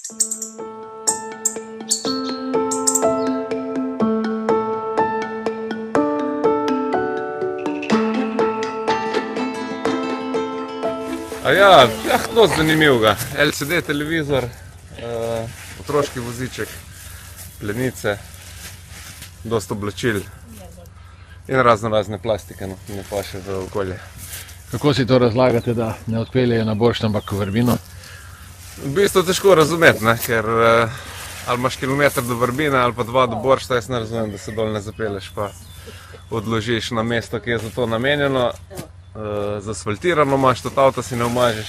Dosti zanimivega. LCD televizor, otroški voziček, plenice, dosti oblačil in razne plastike, ki ne paše v okolje. Kako si to razlagate, da ne odpeljejo na Boršt, ampak v Vrbino? V bistvu težko razumeti, ker ali imaš kilometer do Vrbine ali pa 2 do Boršta, jaz ne razumem, da se dol ne zapelješ pa odložiš na mesto, ki je za to namenjeno. Zasfaltirano imaš, tudi avto si ne umažeš.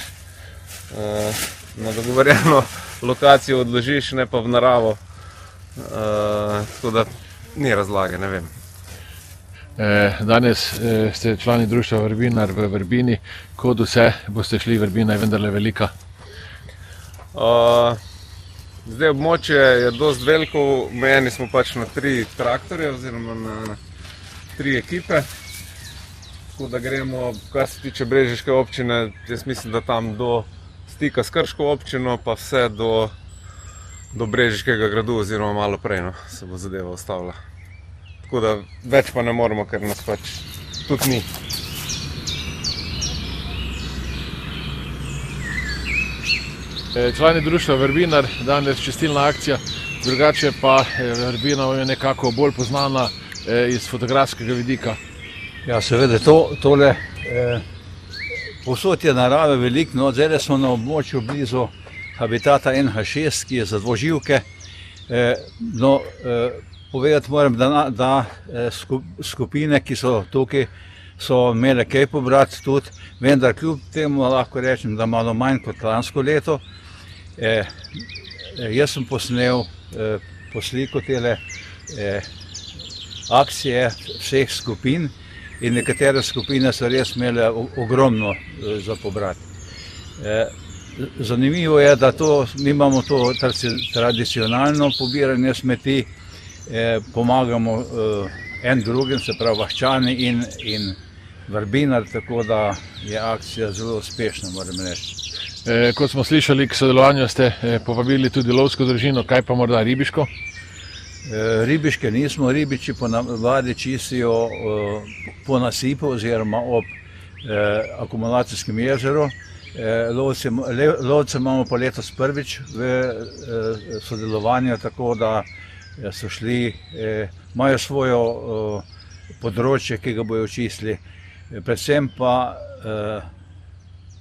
Na dogovorjeno lokacijo odložiš, ne pa v naravo. Tako da ni razlage, ne vem. Danes ste člani društva Vrbinar v Vrbini. Kod vse boste šli, Vrbina je vendarle velika? Zdaj območje je dosti veliko, omejeni smo pač na 3 traktorje oziroma na 3 ekipe. Tako da gremo, kar se tiče brežiške občine, jaz mislim, da tam do stika s Krško občino pa vse do Brežiškega gradu oziroma malo prej se bo zadeva ustavila. Tako da več pa ne moremo, ker nas pač tudi ni. Člani društva Vrbinar, danes čistilna akcija, drugače pa Vrbina je nekako bolj poznana iz fotografskega vidika. Ja, seveda, tole povsod je narave veliko, zdaj smo na območju blizu habitata NH6, ki je za dvoživke. Povedati moram, da skupine, ki so tukaj, so imele kaj pobrati tudi, vendar kljub temu lahko rečem, da malo manj kot lansko leto. Jaz sem posnel po sliku tele akcije vseh skupin in nekatere skupine so res imele ogromno za pobrati. Zanimivo je, da mi imamo to tradicionalno pobiranje smeti, pomagamo en drugim, se pravi Vaščani in Vrbinar, tako da je akcija zelo uspešna, moram reči. Kot smo slišali, k sodelovanju ste povabili tudi lovsko družino, kaj pa morda ribiško? Ribiške nismo, ribiči ponavadi čistijo po nasipu oziroma ob akumulacijskem jezeru. Lovce imamo pa letos prvič v sodelovanju, tako da so šli, imajo svojo področje, ki ga bojo čistili. Predvsem pa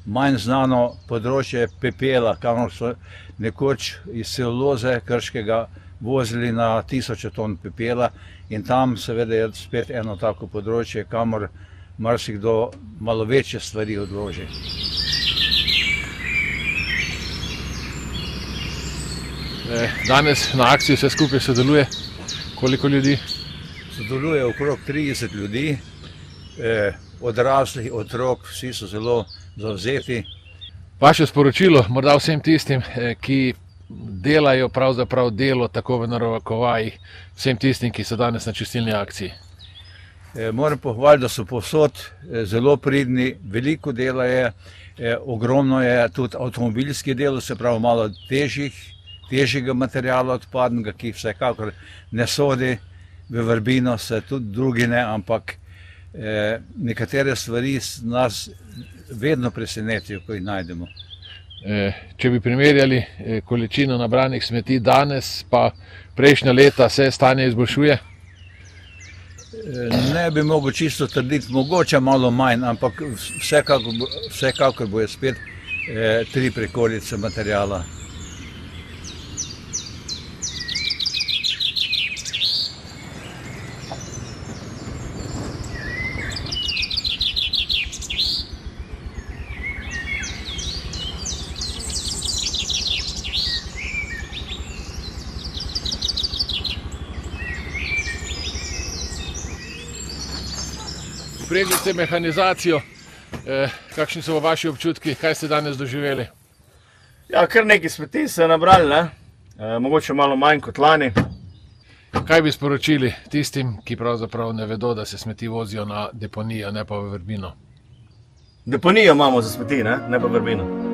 manj znano področje pepela, kamor so nekoč iz celuloze Krškega vozili na 1000 ton pepela in tam seveda je spet eno tako področje, kamor marsikdo malo večje stvari odloži. Danes na akciji vse skupaj sodeluje. Koliko ljudi? Sodeluje okrog 30 ljudi, odraslih, otrok, vsi so zelo zavzeti. Vaše sporočilo morda vsem tistim, ki delajo pravzaprav delo tako v narekovajih, vsem tistim, ki so danes na čistilni akciji? Moram pohvaliti, da so povsod zelo pridni, veliko dela je, ogromno je tudi avtomobilski del, se pravi malo težjega materijala odpadnega, ki vsekakor ne sodi v Vrbino, se tudi drugi ne, ampak nekatere stvari nas vedno presenetijo, ko jih najdemo. Če bi primerjali količino nabranih smeti danes, pa prejšnja leta, se stanje izboljšuje? Ne bi mogel čisto trditi, mogoče malo manj, ampak vsekakor bo je spet 3 prikolice materijala. Vpregli ste mehanizacijo, kakšni so vaši občutki, kaj ste danes doživeli? Ja, kar nekaj smeti se je nabrali, mogoče malo manj kot lani. Kaj bi sporočili tistim, ki pravzaprav ne vedo, da se smeti vozijo na deponijo, ne pa v Vrbino? Deponijo imamo za smeti, ne pa Vrbino.